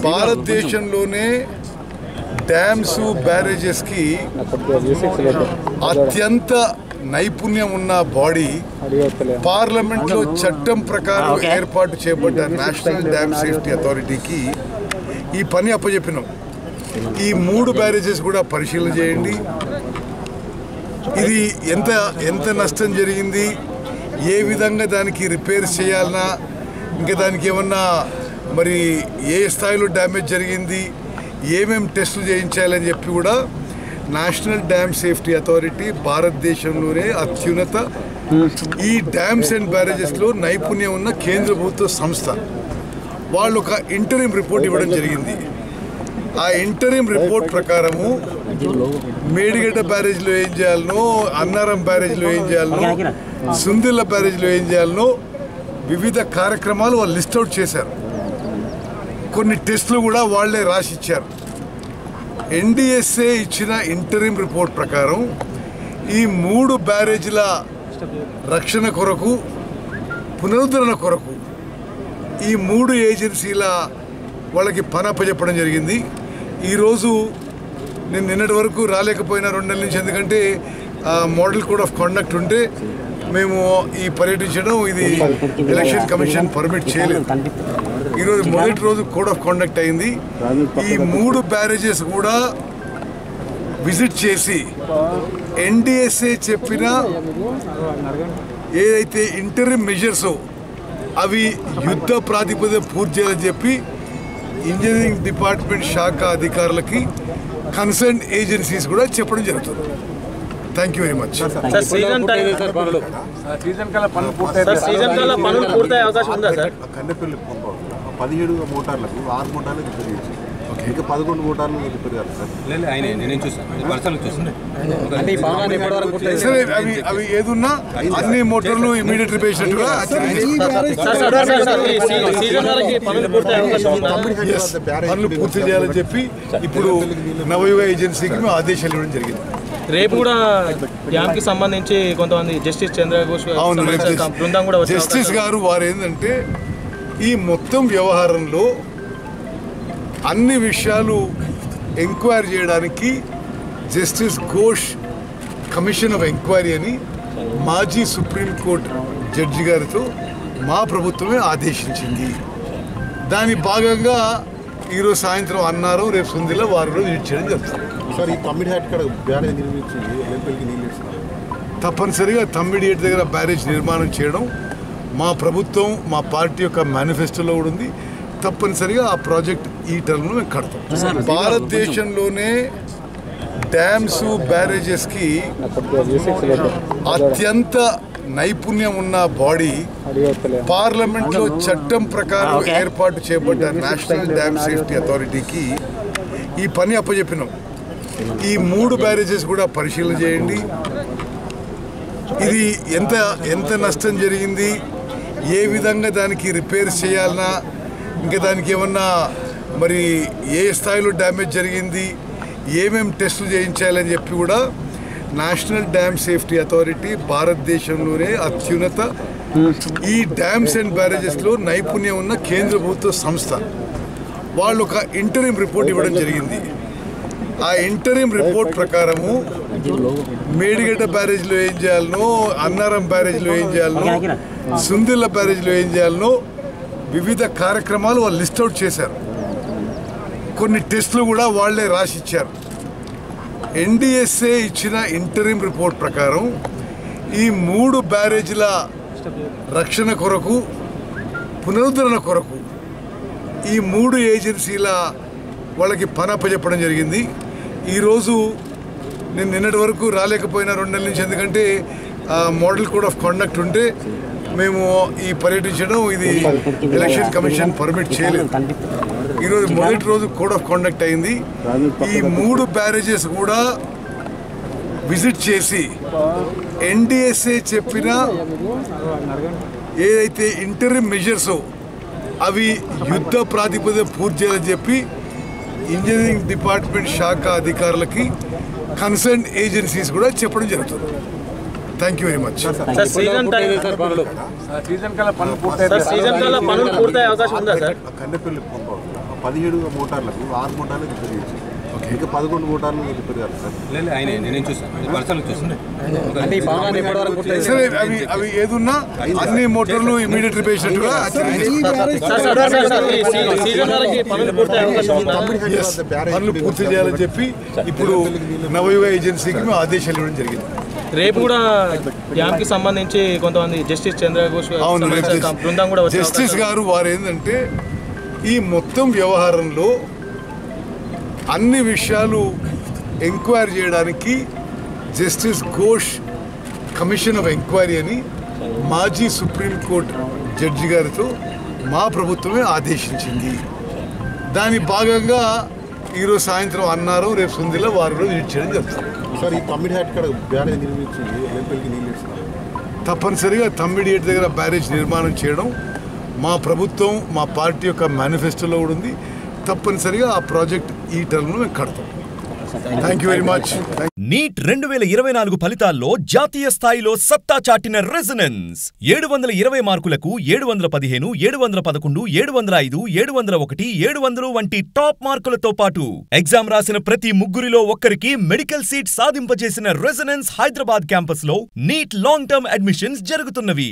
భారతదేశంలోనే dams barrages కి అత్యంత నైపుణ్యం ఉన్న బాడీ పార్లమెంట్ లో చట్టం ప్రకారం ఏర్పాటు చేయబడ్డ నేషనల్ డ్యామ్ సేఫ్టీ అథారిటీకి ఈ పని అప్పచెప్పినాం. ఈ 3 బ్యారేజెస్ కూడా పరిశీలన చేయండి. ఇది ఎంత నష్టం జరిగింది, ఏ విధంగా దానికి రిపేర్స్ చేయాలన్నా, ఇంకా దానికి ఏమన్నా మరి ఏ స్థాయిలో డ్యామేజ్ జరిగింది, ఏమేమి టెస్టులు చేయించాలని చెప్పి కూడా నేషనల్ డ్యామ్ సేఫ్టీ అథారిటీ భారతదేశంలోనే అత్యున్నత ఈ డ్యామ్స్ అండ్ బ్యారేజెస్లో నైపుణ్యం ఉన్న కేంద్ర ప్రభుత్వ సంస్థ. వాళ్ళు ఒక ఇంటరిమ్ రిపోర్ట్ ఇవ్వడం జరిగింది. ఆ ఇంటరిమ్ రిపోర్ట్ ప్రకారము మేడిగడ్డ బ్యారేజ్లో ఏం చేయాలనో, అన్నారం బ్యారేజ్లో ఏం చేయాలనో, సుందిల్ల బ్యారేజ్లో ఏం చేయాలనో వివిధ కార్యక్రమాలు వాళ్ళు లిస్ట్ అవుట్ చేశారు. కొన్ని టెస్టులు కూడా వాళ్లే రాసిచ్చారు. ఎన్డీఎస్ఏ ఇచ్చిన ఇంటరిమ్ రిపోర్ట్ ప్రకారం ఈ 3 బ్యారేజీల రక్షణ కొరకు, పునరుద్ధరణ కొరకు ఈ 3 ఏజెన్సీల వాళ్ళకి పని అప్పచెప్పడం జరిగింది. ఈరోజు నేను నిన్నటి వరకు రాలేకపోయినా 2 నెలల నుంచి, ఎందుకంటే మోడల్ కోడ్ ఆఫ్ కాండక్ట్ ఉంటే మేము ఈ పర్యటించడం ఇది ఎలక్షన్ కమిషన్ పర్మిట్ చేయలేదు. ఈరోజు మొదటి రోజు కోడ్ ఆఫ్ కాండక్ట్ అయింది. ఈ 3 బ్యారేజెస్ కూడా విజిట్ చేసి ఎన్డీఎస్ఏ చెప్పిన ఏదైతే ఇంటరిమ్ మెజర్స్ అవి యుద్ధ ప్రాతిపదిక పూర్తి చేయాలని చెప్పి ఇంజనీరింగ్ డిపార్ట్మెంట్ శాఖ అధికారులకి కన్సర్న్ ఏజెన్సీస్ కూడా చెప్పడం జరుగుతుంది. Thank you very much. Kandapalli 17 మోటార్లకు 6 మోటార్లు రిపేర్ చేసి ఇంకా 11 మోటార్లు రిపేర్ కాదు సార్. అవి ఏదున్నా అన్ని మోటార్లు ఇమీడియట్ రిపేర్ చేసినట్టుగా పనులు పూర్తి చేయాలని చెప్పి ఇప్పుడు నవయుగ ఏజెన్సీకి మేము ఆదేశాలు ఇవ్వడం జరిగింది. రేపు కూడా డ్యామ్ కి సంబంధించి కొంతమంది జస్టిస్ చంద్రఘోష్ బృందం కూడా జస్టిస్ గారు వారు ఏంటంటే ఈ మొత్తం వ్యవహారంలో అన్ని విషయాలు ఎంక్వైరీ చేయడానికి justice Ghosh commission of enquiry అని మాజీ సుప్రీంకోర్టు జడ్జి గారితో మా ప్రభుత్వమే ఆదేశించింది. దాని భాగంగా ఈరోజు సాయంత్రం అన్నారు, రేపు సుందిలో వారి రోజు లీడ్ చేయడం జరుగుతుంది. సార్, ఈ తమ్మిడి హేట్ కాడ బ్యారేజ్ నిర్మించింది, ఎల్ఎంపీకి నీళ్ళు ఇస్తున్నారు. తప్పనిసరిగా తమ్మిడి హేట్ దగ్గర బ్యారేజ్ నిర్మాణం చేయడం మా ప్రభుత్వం, మా పార్టీ యొక్క మేనిఫెస్టోలో కూడా ఉంది. తప్పనిసరిగా ఆ ప్రాజెక్ట్ ఈ టర్మ్లో మేము కడతాం. భారతదేశంలోనే డ్యామ్స్ బ్యారేజెస్కి అత్యంత నైపుణ్యం ఉన్న బాడీ పార్లమెంట్లో చట్టం ప్రకారం ఏర్పాటు చేయబడ్డ నేషనల్ డ్యామ్ సేఫ్టీ అథారిటీకి ఈ పని అప్పచెప్పినాం. ఈ 3 బ్యారేజెస్ కూడా పరిశీలన చేయండి. ఇది ఎంత నష్టం జరిగింది, ఏ విధంగా దానికి రిపేర్స్ చేయాలన్నా, ఇంకా దానికి ఏమన్నా మరి ఏ స్థాయిలో డ్యామేజ్ జరిగింది, ఏమేమి టెస్టులు చేయించాలని చెప్పి కూడా నేషనల్ డ్యామ్ సేఫ్టీ అథారిటీ భారతదేశంలోనే అత్యున్నత ఈ డ్యామ్స్ అండ్ బ్యారేజెస్లో నైపుణ్యం ఉన్న కేంద్ర ప్రభుత్వ సంస్థ. వాళ్ళు ఒక ఇంటరిమ్ రిపోర్ట్ ఇవ్వడం జరిగింది. ఆ ఇంటరిమ్ రిపోర్ట్ ప్రకారము మేడిగడ్డ బ్యారేజ్లో ఏం చేయాలనో, అన్నారం బ్యారేజ్లో ఏం చేయాలనో, సుందిల్ల బ్యారేజ్లో ఏం చేయాలనో వివిధ కార్యక్రమాలు వాళ్ళు లిస్ట్ అవుట్ చేశారు. కొన్ని టెస్టులు కూడా వాళ్లే రాసిచ్చారు. ఎన్డీఎస్ఏ ఇచ్చిన ఇంటరిమ్ రిపోర్ట్ ప్రకారం ఈ 3 బ్యారేజీల రక్షణ కొరకు, పునరుద్ధరణ కొరకు ఈ 3 ఏజెన్సీల వాళ్ళకి పని అప్పచెప్పడం జరిగింది. ఈరోజు నేను నిన్నటి వరకు రాలేకపోయినా 2 నెలల నుంచి, ఎందుకంటే మోడల్ కోడ్ ఆఫ్ కాండక్ట్ ఉంటే మేము ఈ పర్యటించడం ఇది ఎలక్షన్ కమిషన్ పర్మిట్ చేయలేదు. ఈరోజు మొదటి రోజు కోడ్ ఆఫ్ కాండక్ట్ అయింది. ఈ 3 బ్యారేజెస్ కూడా విజిట్ చేసి ఎన్డీఎస్ఏ చెప్పిన ఏదైతే ఇంటరిమ్ మెజర్స్ అవి యుద్ధ ప్రాతిపదిక పూర్తి చేయాలని చెప్పి ఇంజనీరింగ్ డిపార్ట్మెంట్ శాఖ అధికారులకి కన్సర్న్ ఏజెన్సీస్ కూడా చెప్పడం జరుగుతుంది. Thank you very much. Kandapalli 17 మోటార్లకు 6 మోటార్లు రిపేర్ చేసి ఇంకా 11 మోటార్లు రిపేర్ కాదు సార్. సరే అవి ఏదున్నా అన్ని మోటార్లు ఇమీడియట్ రిపేర్ చేసినట్టుగా పనులు పూర్తి చేయాలని చెప్పి ఇప్పుడు నవయుగ ఏజెన్సీకి మేము ఆదేశాలు ఇవ్వడం జరిగింది. రేపు కూడా డ్యామ్ కి సంబంధించి కొంతమంది జస్టిస్ చంద్రఘోష్ బృందం కూడా జస్టిస్ గారు వారు ఏంటంటే ఈ మొత్తం వ్యవహారంలో అన్ని విషయాలు ఎంక్వైరీ చేయడానికి justice Ghosh commission of enquiry అని మాజీ సుప్రీంకోర్టు జడ్జి గారితో మా ప్రభుత్వమే ఆదేశించింది. దాని భాగంగా ఈరోజు సాయంత్రం అన్నారు, రేపు సుందిలో వారు రీడ్ చేయడం జరుగుతుంది. సార్ ఈ తమ్మిడిహాట్ కాడ బ్యారేజ్ నిర్మించింది ఎల్ఎంపీకి నీళ్ళు ఇస్తున్నారు. తప్పనిసరిగా తమ్మిడిహేట్ దగ్గర బ్యారేజ్ నిర్మాణం చేయడం మా ప్రభుత్వం మా పార్టీ యొక్క మేనిఫెస్టోలో కూడా ఉంది. తప్పనిసరిగా ఆ ప్రాజెక్ట్ ఈ టర్మ్లో మేము కడతాం. Thank you very much. NEET 2024 ఫలితాల్లో జాతీయ స్థాయిలో సత్తా చాటిన రెజొనెన్స్ 720 మార్కులకు 715, 711, 705, 701, 700 వంటి టాప్ మార్కులతో పాటు ఎగ్జామ్ రాసిన ప్రతి ముగ్గురిలో ఒక్కరికి మెడికల్ సీట్ సాధింపజేసిన రెజొనెన్స్ హైదరాబాద్ క్యాంపస్ లో నీట్ లాంగ్ టర్మ్ అడ్మిషన్స్ జరుగుతున్నవి.